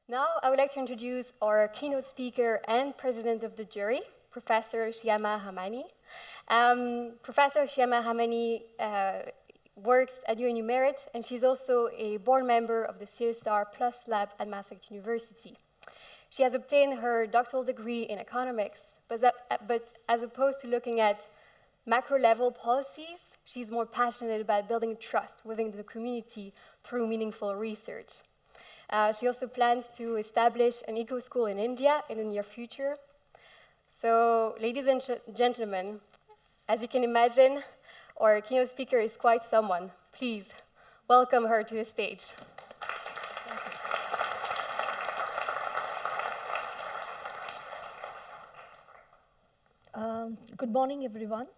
Now, I would like to introduce our keynote speaker and president of the jury, Professor Shyama Ramani. Professor Shyama Ramani works at UNU Merit, and she's also a board member of the CSR Lab at Maastricht University. She has obtained her doctoral degree in economics, but as opposed to looking at macro-level policies, she's more passionate about building trust within the community through meaningful research. She also plans to establish an eco-school in India in the near future. So, ladies and gentlemen, as you can imagine, our keynote speaker is quite someone. Please welcome her to the stage. Good morning, everyone.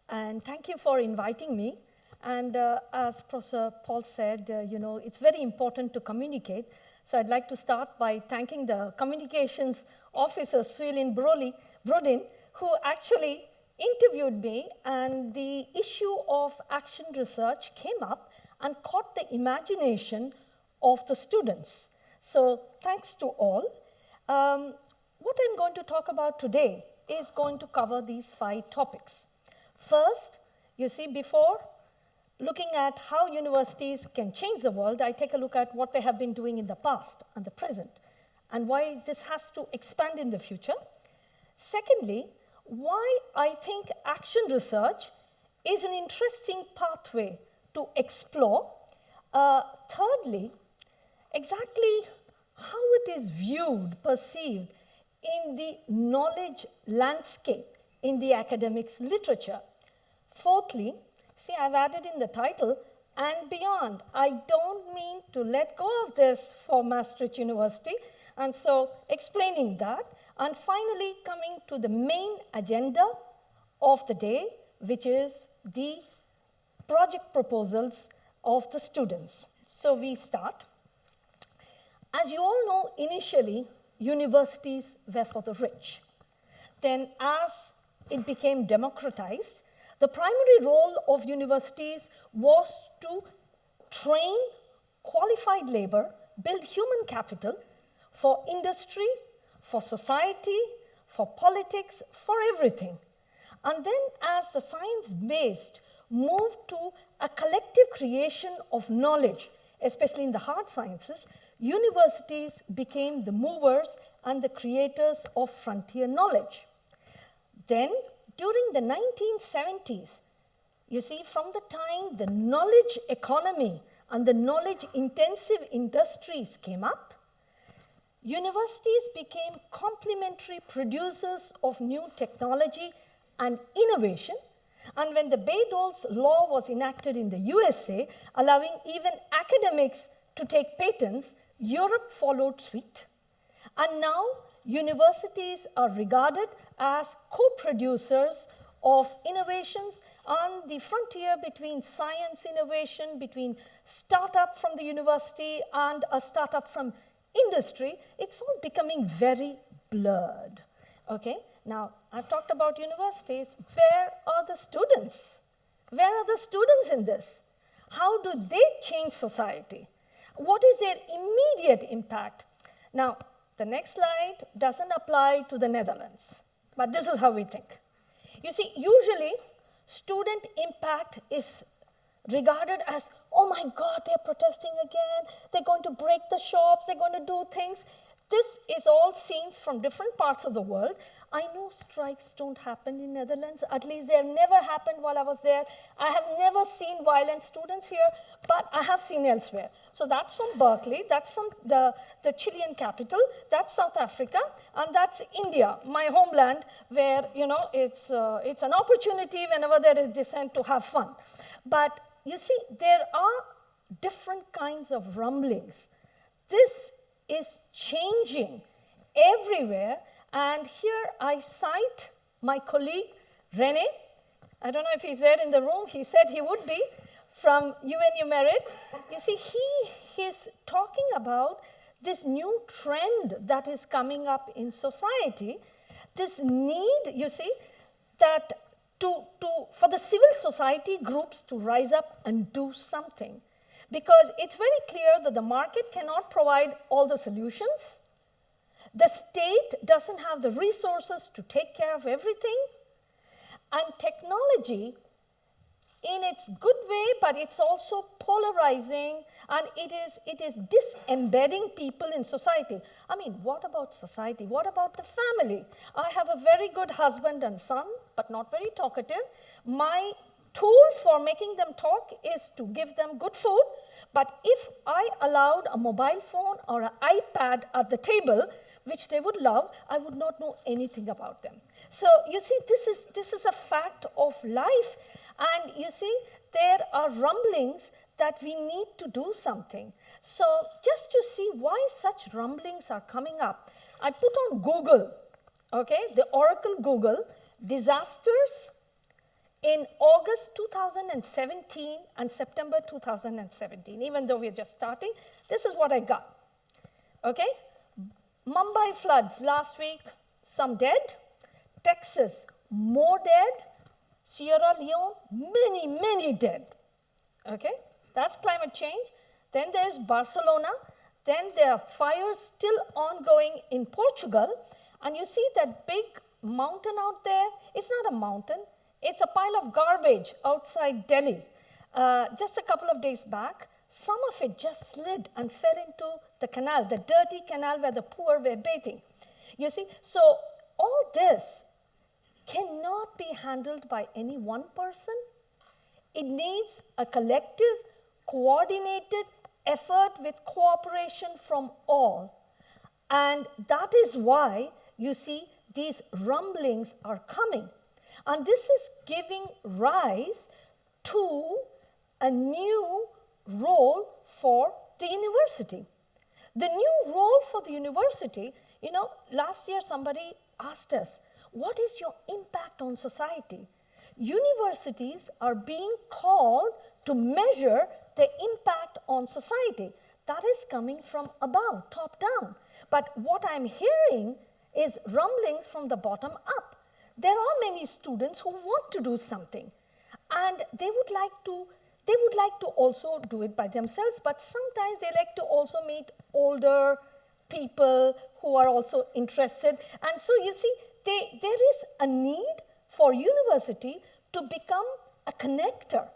And thank you for inviting me. And as Professor Paul said, it's very important to communicate. So I'd like to start by thanking the communications officer, Suilin Brodin, who actually interviewed me, and the issue of action research came up and caught the imagination of the students. So thanks to all. What I'm going to talk about today is going to cover these 5 topics. First, you see, before looking at how universities can change the world, I take a look at what they have been doing in the past and the present, and why this has to expand in the future. Secondly, why I think action research is an interesting pathway to explore. Thirdly, exactly how it is viewed, perceived in the knowledge landscape in the academics literature. Fourthly, see, I've added in the title, and beyond. I don't mean to let go of this for Maastricht University, and so explaining that. And finally, coming to the main agenda of the day, which is the project proposals of the students. So we start. As you all know, initially, universities were for the rich. Then, as it became democratized, the primary role of universities was to train qualified labor, build human capital for industry, for society, for politics, for everything. And then as the science-based moved to a collective creation of knowledge, especially in the hard sciences, universities became the movers and the creators of frontier knowledge. Then, during the 1970s, you see, from the time the knowledge economy and the knowledge-intensive industries came up, universities became complementary producers of new technology and innovation. And when the Bayh-Doll's law was enacted in the USA, allowing even academics to take patents, Europe followed suit. And now, universities are regarded as co-producers of innovations on the frontier between science innovation, between startup from the university and a startup from industry. It's all becoming very blurred. Okay? Now, I've talked about universities. Where are the students? Where are the students in this? How do they change society? What is their immediate impact? Now, the next slide doesn't apply to the Netherlands, but this is how we think. You see, usually, student impact is regarded as, oh my God, they're protesting again, they're going to break the shops, they're going to do things. This is all scenes from different parts of the world. I know strikes don't happen in Netherlands. At least they have never happened while I was there. I have never seen violent students here, but I have seen elsewhere. So that's from Berkeley, that's from the Chilean capital, that's South Africa, and that's India, my homeland, where it's an opportunity whenever there is dissent to have fun. But you see, there are different kinds of rumblings. This is changing everywhere, and here I cite my colleague, René. I don't know if he's there in the room. He said he would be, from UNU Merit. You see, he is talking about this new trend that is coming up in society, this need, you see, that for the civil society groups to rise up and do something. because it's very clear that the market cannot provide all the solutions. The state doesn't have the resources to take care of everything. And technology, in its good way, but it's also polarizing, and it is disembedding people in society. I mean, what about society? What about the family? I have a very good husband and son, but not very talkative. My tool for making them talk is to give them good food, but if I allowed a mobile phone or an iPad at the table, which they would love, I would not know anything about them. So you see, this is a fact of life. And you see, there are rumblings that we need to do something. So just to see why such rumblings are coming up, I put on Google, okay, the Oracle Google, disasters in August 2017 and September 2017. Even though we're just starting, this is what I got, okay? Mumbai floods last week, some dead. Texas, more dead. Sierra Leone, many, many dead. Okay, that's climate change. Then there's Barcelona. Then there are fires still ongoing in Portugal. And you see that big mountain out there? It's not a mountain. It's a pile of garbage outside Delhi. Just a couple of days back, some of it just slid and fell into the canal, the dirty canal where the poor were bathing. You see, so all this cannot be handled by any one person. It needs a collective, coordinated effort with cooperation from all. And that is why, you see, these rumblings are coming. And this is giving rise to a new role for the university. The new role for the university, you know, last year somebody asked us, what is your impact on society? Universities are being called to measure the impact on society. That is coming from above, top down. But what I'm hearing is rumblings from the bottom up. There are many students who want to do something, and they would like to also do it by themselves, but sometimes they like to also meet older people who are also interested. And so you see, there is a need for university to become a connector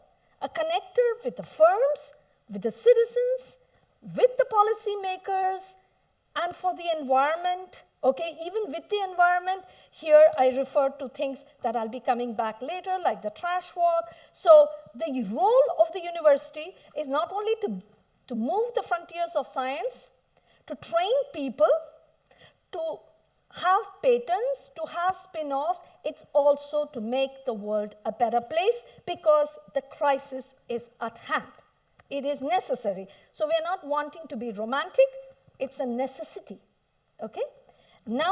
with the firms, with the citizens, with the policymakers, and for the environment, okay, even with the environment. Here I refer to things that I'll be coming back later, like the trash walk. So the role of the university is not only to move the frontiers of science, to train people, to have patents, to have spin-offs. It's also to make the world a better place because the crisis is at hand. It is necessary. So we're not wanting to be romantic. It's a necessity, okay? Now,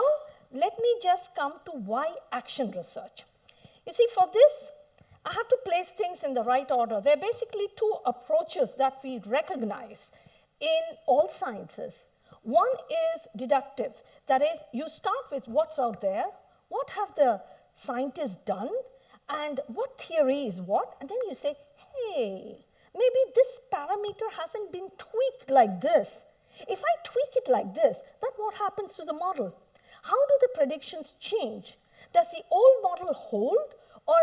let me just come to why action research. You see, for this, I have to place things in the right order. There are basically two approaches that we recognize in all sciences. One is deductive. That is, you start with what's out there, what have the scientists done, and what theory is what, and then you say, hey, maybe this parameter hasn't been tweaked like this. If I tweak it like this, then what happens to the model? How do the predictions change? Does the old model hold, or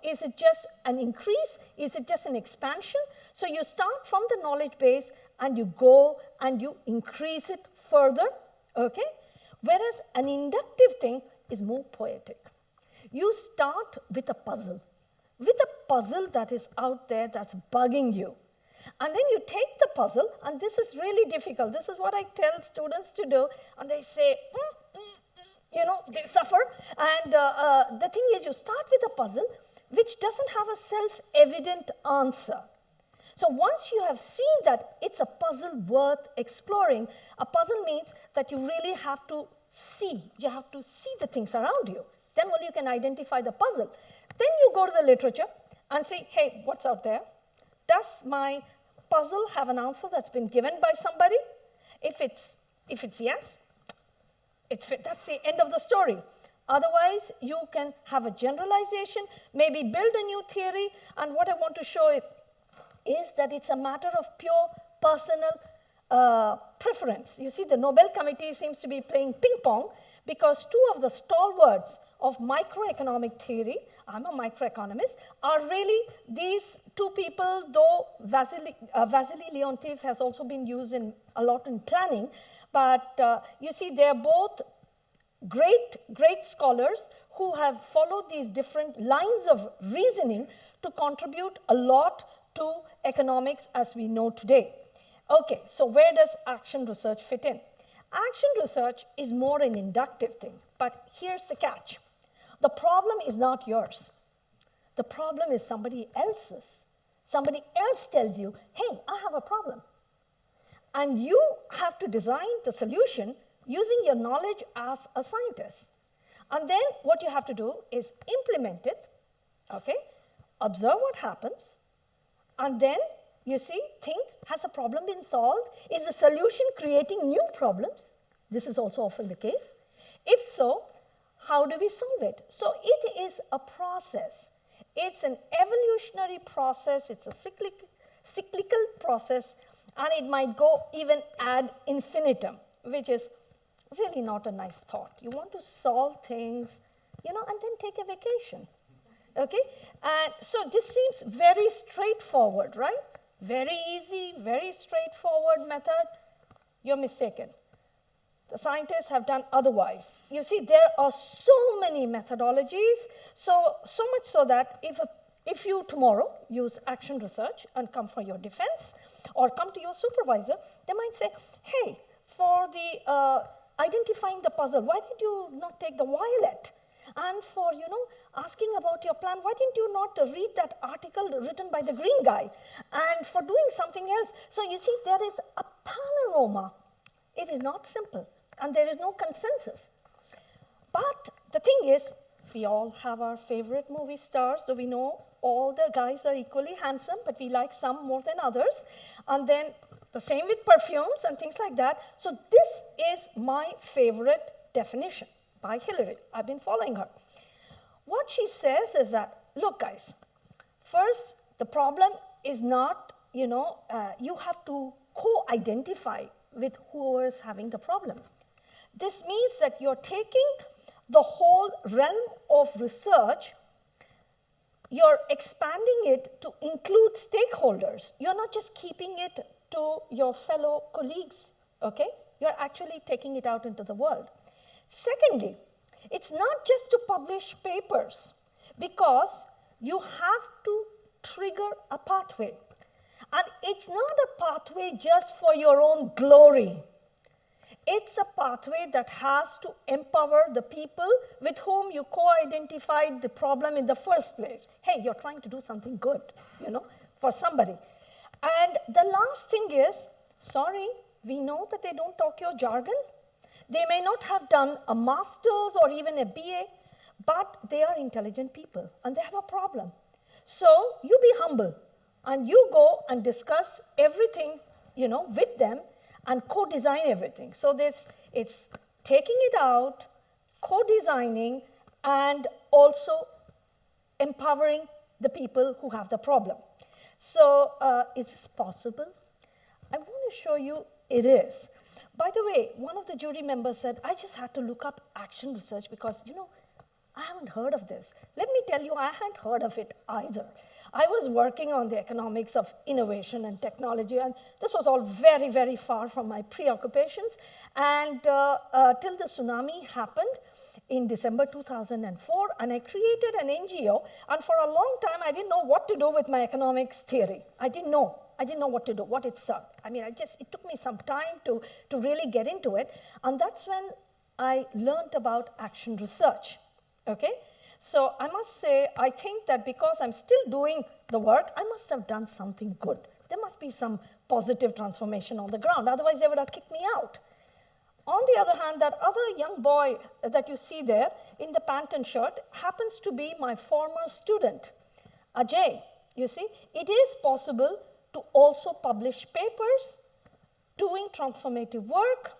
is it just an increase? Is it just an expansion? So you start from the knowledge base and you go and you increase it further, okay? Whereas an inductive thing is more poetic. You start with a puzzle that is out there that's bugging you. And then you take the puzzle, and this is really difficult. This is what I tell students to do, and they say, they suffer. And the thing is, you start with a puzzle which doesn't have a self-evident answer. So once you have seen that it's a puzzle worth exploring, a puzzle means that you really have to see. You have to see the things around you. Then only you can identify the puzzle. Then you go to the literature and say, hey, what's out there? Does my puzzle have an answer that's been given by somebody? If it's yes, that's the end of the story. Otherwise, you can have a generalization, maybe build a new theory, and what I want to show is is that it's a matter of pure personal preference. You see, the Nobel Committee seems to be playing ping pong because two of the stalwarts of microeconomic theory, I'm a microeconomist, are really these two people, though Vasily Leontief has also been used a lot in planning, but you see, they're both great scholars who have followed these different lines of reasoning to contribute a lot to economics as we know today. Okay, so where does action research fit in? Action research is more an inductive thing, but here's the catch. The problem is not yours. The problem is somebody else's. Somebody else tells you, hey, I have a problem. And you have to design the solution using your knowledge as a scientist. And then what you have to do is implement it, okay? Observe what happens, and then you see, think, has a problem been solved? Is the solution creating new problems? This is also often the case. If so, how do we solve it? So it is a process. It's an evolutionary process. It's a cyclical process, and it might go even ad infinitum, which is really not a nice thought. You want to solve things, and then take a vacation, okay? And so this seems very straightforward, right? Very easy, very straightforward method. You're mistaken. The scientists have done otherwise. You see, there are so many methodologies, so much so that if you tomorrow use action research and come for your defense or come to your supervisor, they might say, hey, for the identifying the puzzle, why did you not take the violet? And for, asking about your plan, why didn't you not read that article written by the green guy? And for doing something else. So you see, there is a panorama. It is not simple, and there is no consensus. But the thing is, we all have our favorite movie stars, so we know all the guys are equally handsome, but we like some more than others. And then the same with perfumes and things like that. So this is my favorite definition by Hillary. I've been following her. What she says is that, look, guys, first, the problem is not, you have to co-identify with whoever is having the problem. This means that you're taking the whole realm of research, you're expanding it to include stakeholders. You're not just keeping it to your fellow colleagues, okay? You're actually taking it out into the world. Secondly, it's not just to publish papers, because you have to trigger a pathway. And it's not a pathway just for your own glory. It's a pathway that has to empower the people with whom you co-identified the problem in the first place. Hey, you're trying to do something good, for somebody. And the last thing is, sorry, we know that they don't talk your jargon. They may not have done a master's or even a BA, but they are intelligent people, and they have a problem. So you be humble, and you go and discuss everything, with them, and co-design everything. So it's taking it out, co-designing, and also empowering the people who have the problem. So is this possible? I want to show you it is. By the way, one of the jury members said, I just had to look up action research because, I haven't heard of this. Let me tell you, I hadn't heard of it either. I was working on the economics of innovation and technology, and this was all very, very far from my preoccupations. And till the tsunami happened in December 2004, and I created an NGO, and for a long time, I didn't know what to do with my economics theory. I didn't know what to do, what it sucked. It took me some time to really get into it, and that's when I learned about action research, okay? So I must say, I think that because I'm still doing the work, I must have done something good. There must be some positive transformation on the ground, otherwise they would have kicked me out. On the other hand, that other young boy that you see there in the pant and shirt happens to be my former student, Ajay. You see, it is possible to also publish papers, doing transformative work,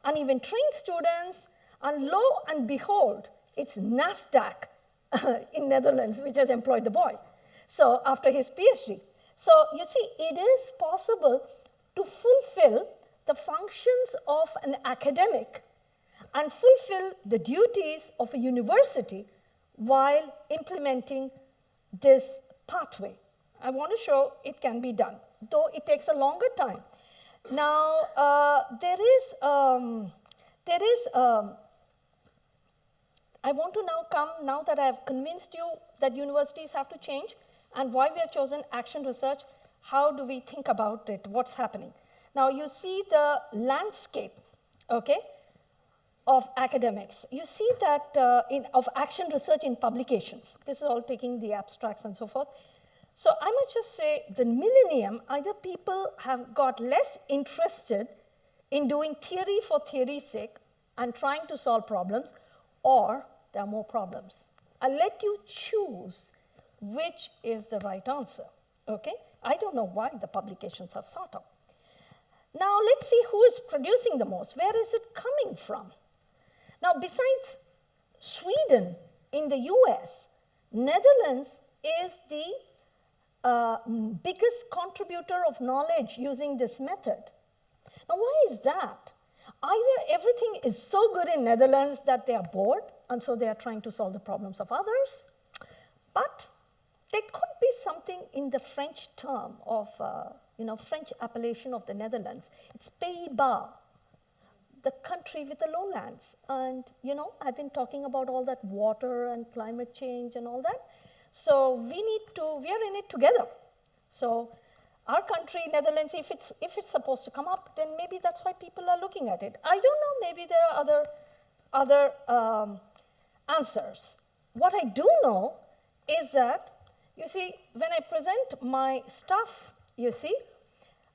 and even train students, and lo and behold, it's NASDAQ in Netherlands which has employed the boy. So after his PhD. So you see, it is possible to fulfill the functions of an academic and fulfill the duties of a university while implementing this pathway. I want to show it can be done, though it takes a longer time. Now, I want to now come, now that I have convinced you that universities have to change and why we have chosen action research, how do we think about it, what's happening? Now, you see the landscape, okay, of academics. You see that of action research in publications. This is all taking the abstracts and so forth. So I must just say, the millennium, either people have got less interested in doing theory for theory's sake and trying to solve problems, or there are more problems. I'll let you choose which is the right answer, okay? I don't know why the publications have sought out. Now let's see who is producing the most. Where is it coming from? Now besides Sweden in the US, Netherlands is the biggest contributor of knowledge using this method. Now why is that? Either everything is so good in Netherlands that they are bored, and so they are trying to solve the problems of others, but there could be something in the French term of, French appellation of the Netherlands. It's Pays-Bas, the country with the lowlands. And, I've been talking about all that water and climate change and all that. So we are in it together. So our country, Netherlands, if it's supposed to come up, then maybe that's why people are looking at it. I don't know, maybe there are other answers. What I do know is that, you see, when I present my stuff, you see,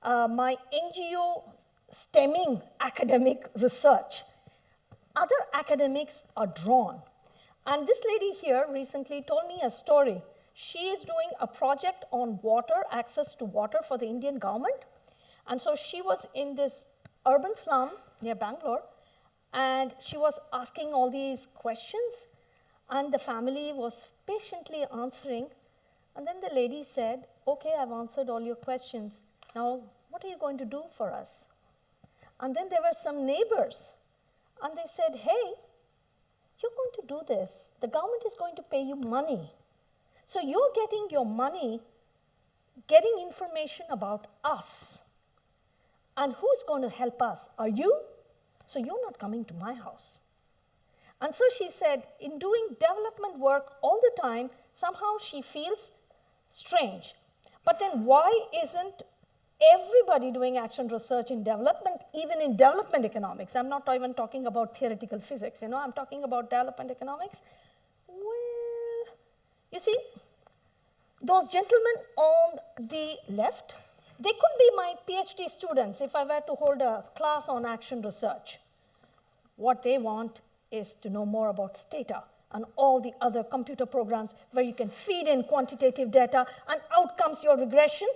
my NGO stemming academic research, other academics are drawn. And this lady here recently told me a story. She is doing a project on water, access to water for the Indian government. And so she was in this urban slum near Bangalore, and she was asking all these questions, and the family was patiently answering. And then the lady said, okay, I've answered all your questions. Now, what are you going to do for us? And then there were some neighbors, and they said, hey, you're going to do this. The government is going to pay you money. So you're getting your money, getting information about us. And who's going to help us? Are you? So you're not coming to my house. And so she said, in doing development work all the time, somehow she feels strange. But then why isn't everybody doing action research in development, even in development economics? I'm not even talking about theoretical physics, I'm talking about development economics. Well, you see, those gentlemen on the left, they could be my PhD students if I were to hold a class on action research. What they want is to know more about Stata and all the other computer programs where you can feed in quantitative data and out comes your regression.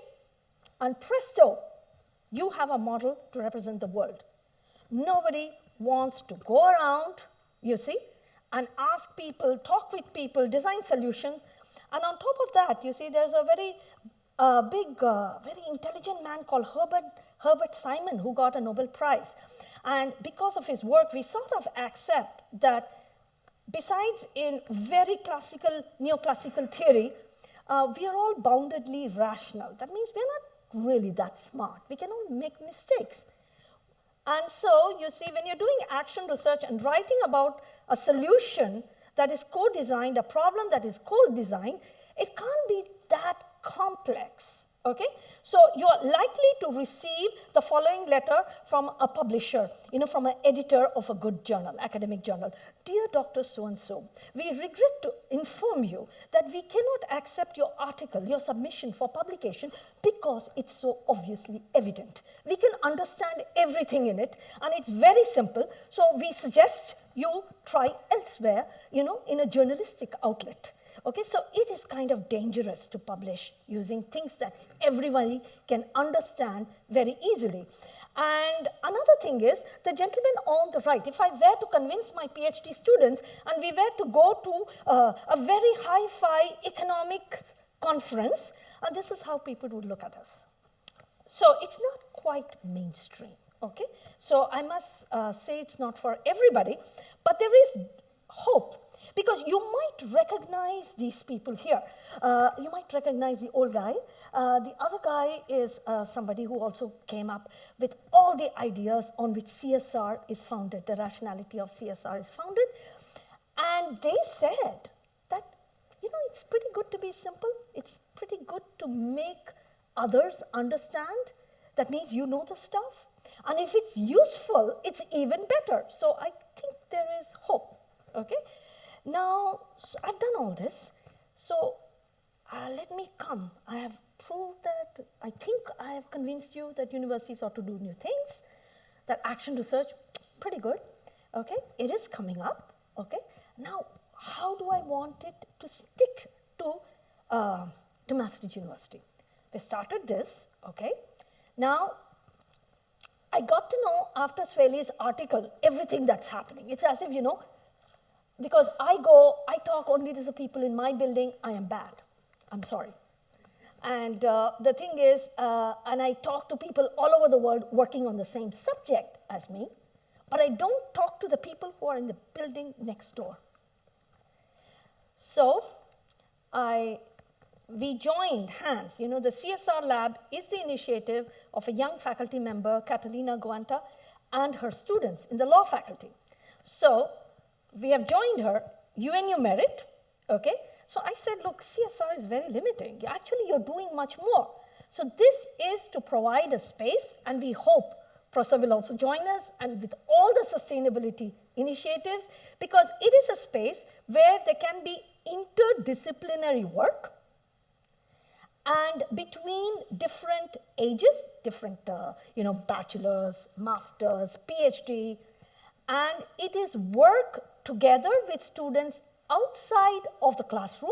And presto, you have a model to represent the world. Nobody wants to go around, you see, and ask people, talk with people, design solutions. And on top of that, you see, there's a very big, very intelligent man called Herbert Simon who got a Nobel Prize. And because of his work, we sort of accept that besides in very classical, neoclassical theory, we are all boundedly rational. That means we're not really that smart. We can all make mistakes. And so, you see, when you're doing action research and writing about a solution that is co-designed, a problem that is co-designed, it can't be that complex, okay? So you're likely to receive the following letter from a publisher, from an editor of a good journal, academic journal. Dear Dr. So-and-so, we regret to inform you that we cannot accept your article, your submission for publication because it's so obviously evident. We can understand everything in it, and it's very simple, so we suggest you try elsewhere, in a journalistic outlet. Okay, so it is kind of dangerous to publish using things that everybody can understand very easily. And another thing is, the gentleman on the right, if I were to convince my PhD students and we were to go to a very hi-fi economic conference, And this is how people would look at us. So it's not quite mainstream, okay? So I must say it's not for everybody, but there is hope. Because you might recognize these people here. You might recognize the old guy. The other guy is somebody who also came up with all the ideas on which CSR is founded, the rationality of CSR is founded. And they said that, it's pretty good to be simple. It's pretty good to make others understand. That means you know the stuff. And if it's useful, it's even better. So I think there is hope, okay? Now, so I've done all this, so let me come. I have proved that, I think I have convinced you that universities ought to do new things, that action research, pretty good, okay? It is coming up, okay? Now, how do I want it to stick to Maastricht University? We started this, okay? Now, I got to know after Swaley's article everything that's happening. It's as if, because I talk only to the people in my building, I am bad. I'm sorry. And the thing is, and I talk to people all over the world working on the same subject as me, but I don't talk to the people who are in the building next door. So we joined hands. The CSR Lab is the initiative of a young faculty member, Catalina Guanta, and her students in the law faculty. So we have joined her, UNU Merit, okay? So I said, look, CSR is very limiting. Actually, you're doing much more. So this is to provide a space, and we hope Prof will also join us, and with all the sustainability initiatives, because it is a space where there can be interdisciplinary work, and between different ages, different, bachelor's, master's, PhD, and it is work together with students outside of the classroom.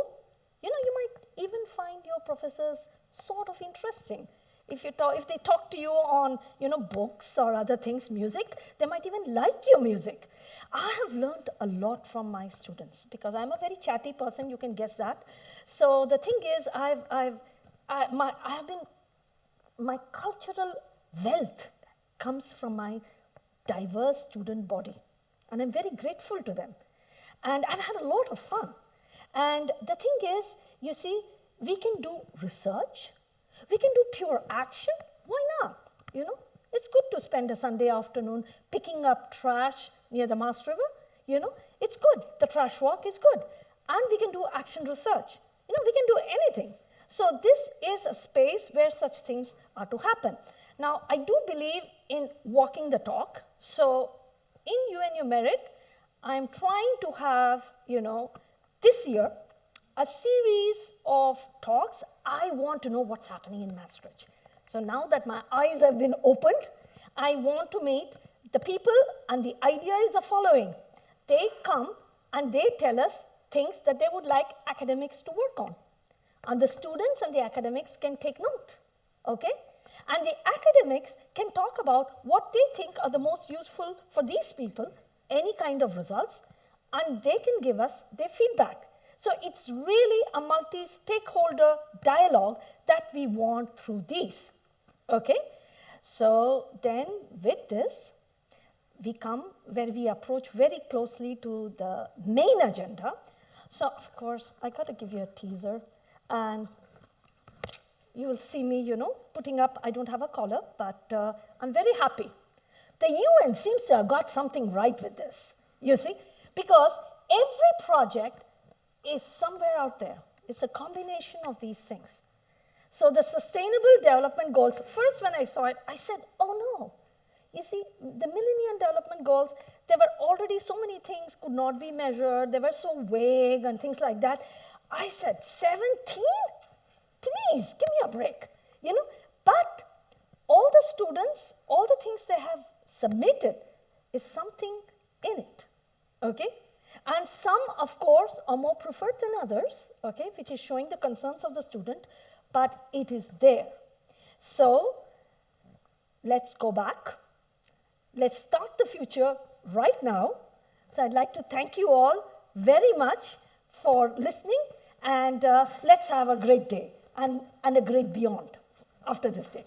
You might even find your professors sort of interesting. If they talk to you on, books or other things, music, they might even like your music. I have learned a lot from my students because I'm a very chatty person. You can guess that. So the thing is, my cultural wealth comes from my diverse student body, and I'm very grateful to them. And I've had a lot of fun. And the thing is, you see, we can do research, we can do pure action. Why not? It's good to spend a Sunday afternoon picking up trash near the Maas River. It's good. The trash walk is good. And we can do action research. We can do anything. So this is a space where such things are to happen. Now, I do believe in walking the talk. So in UNU Merit, I'm trying to have, this year, a series of talks. I want to know what's happening in Maastricht. So now that my eyes have been opened, I want to meet the people, and the idea is the following. They come and they tell us things that they would like academics to work on. And the students and the academics can take note, okay? And the academics can talk about what they think are the most useful for these people, any kind of results, and they can give us their feedback. So it's really a multi-stakeholder dialogue that we want through these, okay? So then with this, we come where we approach very closely to the main agenda. So of course, I got to give you a teaser, and you will see me, putting up, I don't have a collar, but I'm very happy. The UN seems to have got something right with this, you see, because every project is somewhere out there. It's a combination of these things. So the Sustainable Development Goals, first when I saw it, I said, oh no. You see, the Millennium Development Goals, there were already so many things could not be measured. They were so vague and things like that. I said, 17? Please, give me a break. But all the students, all the things they have submitted is something in it, okay? And some, of course, are more preferred than others, okay, which is showing the concerns of the student, but it is there. So let's go back. Let's start the future right now. So I'd like to thank you all very much for listening, and let's have a great day. and a great beyond after this day.